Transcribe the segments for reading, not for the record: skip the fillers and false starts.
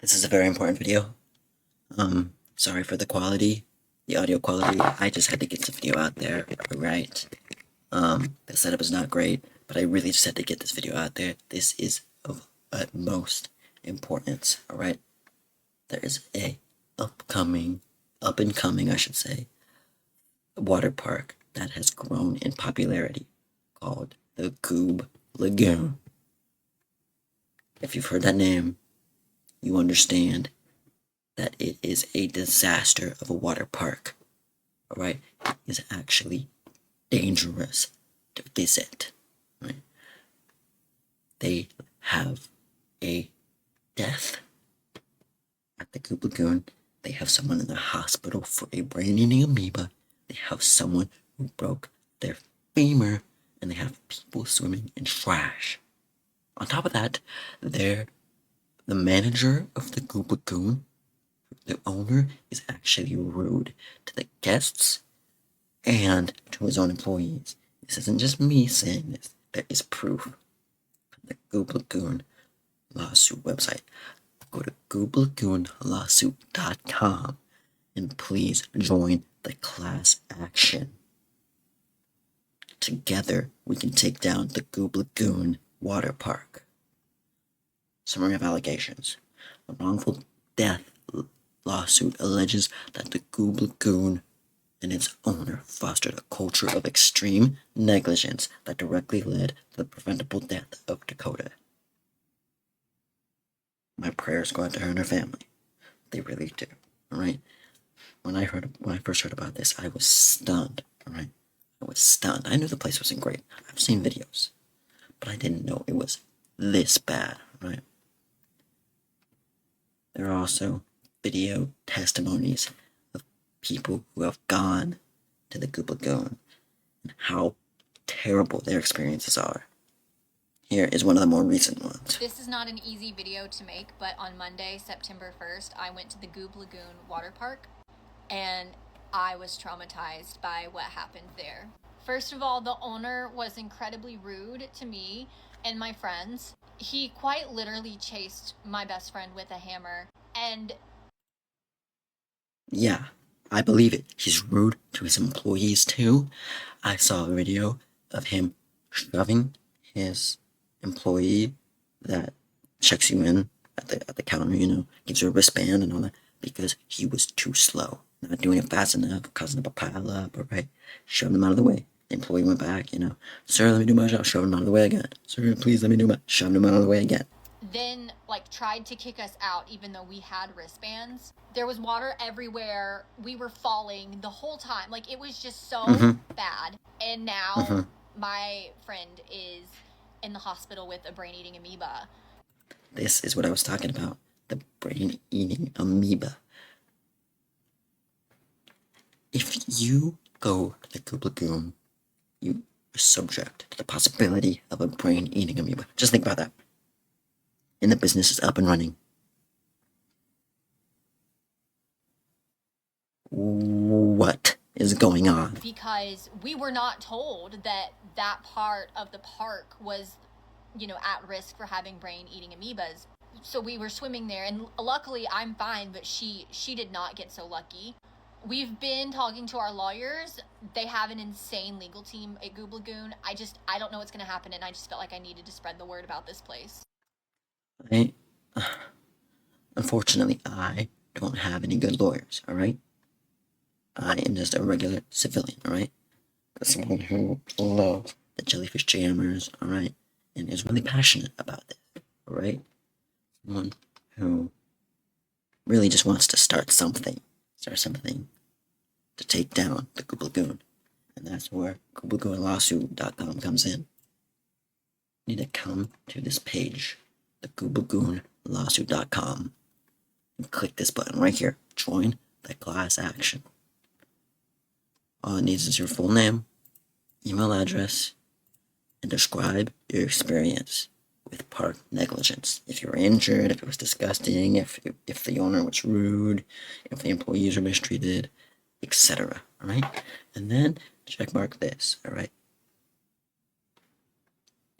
This is a very important video. Sorry for the quality, the audio quality. I just had to get the video out there, right? The setup is not great, but I really just had to get this video out there. This is of utmost importance, alright? There is a up and coming, I should say, water park that has grown in popularity called the Gooblagoon. If you've heard that name, you understand that it is a disaster of a water park. Alright? It is actually dangerous to visit. Right? They have a death at the Gooblagoon. They have someone in the hospital for a brain-eating amoeba. They have someone who broke their femur, and they have people swimming in trash. On top of that, the manager of the Gooblagoon, the owner, is actually rude to the guests and to his own employees. This isn't just me saying this. There is proof from the Gooblagoon lawsuit website. Go to Gooblagoonlawsuit.com and please join the class action. Together, we can take down the Gooblagoon water park. Summary of allegations. A wrongful death lawsuit alleges that the Gooblagoon and its owner fostered a culture of extreme negligence that directly led to the preventable death of Dakota. My prayers go out to her and her family. They really do. Alright? When I first heard about this, I was stunned. Alright? I was stunned. I knew the place wasn't great. I've seen videos. But I didn't know it was this bad. Right? There are also video testimonies of people who have gone to the Gooblagoon and how terrible their experiences are. Here is one of the more recent ones. This is not an easy video to make, but on Monday, September 1st, I went to the Gooblagoon Waterpark, and I was traumatized by what happened there. First of all, the owner was incredibly rude to me and my friends. He quite literally chased my best friend with a hammer, and... Yeah, I believe it. He's rude to his employees too. I saw a video of him shoving his employee that checks you in at the counter, gives you a wristband and all that, because he was too slow, not doing it fast enough, causing up a pile up, right? Shoved him out of the way. The employee went back, sir, let me do my job, shoved him out of the way again. Sir, please let me do my, shoved him out of the way again. Then, tried to kick us out even though we had wristbands. There was water everywhere. We were falling the whole time. It was just so bad. And now my friend is in the hospital with a brain-eating amoeba. This is what I was talking about. The brain-eating amoeba. If you go to the Gooblagoon, you are subject to the possibility of a brain-eating amoeba. Just think about that. And the business is up and running. What is going on? Because we were not told that that part of the park was, at risk for having brain-eating amoebas. So we were swimming there, and luckily I'm fine, but she did not get so lucky. We've been talking to our lawyers. They have an insane legal team at Gooblagoon. I don't know what's going to happen, and I just felt like I needed to spread the word about this place. Unfortunately, I don't have any good lawyers, alright? I am just a regular civilian, alright? Someone who loves the jellyfish jammers, alright? And is really passionate about this, alright? Someone who really just wants to start something to take down the Gooblagoon. And that's where Gooblagoonlawsuit.com comes in. You need to come to this page, the Gooblagoonlawsuit.com, and click this button right here. Join the class action. All it needs is your full name, email address, and describe your experience with park negligence. If you were injured, if it was disgusting, if the owner was rude, if the employees were mistreated, etc. Alright? And then check mark this, alright?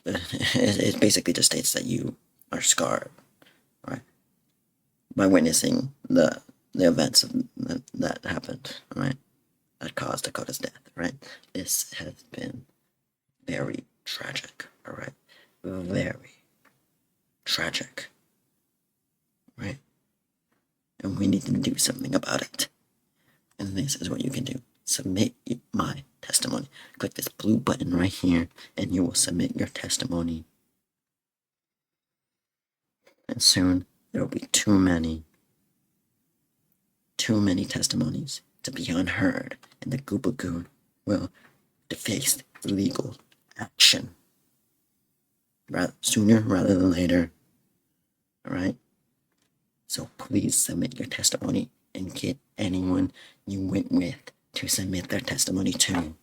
It basically just states that you are scarred, right? by witnessing the events that happened, right? That caused Dakota's death, right? This has been very tragic, all right? Very tragic, right? And we need to do something about it. And this is what you can do. Submit my testimony. Click this blue button right here, and you will submit your testimony. And soon, there will be too many testimonies to be unheard, and the Gooblagoon will face legal action sooner rather than later. All right? So please submit your testimony and get anyone you went with to submit their testimony too.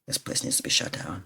This place needs to be shut down.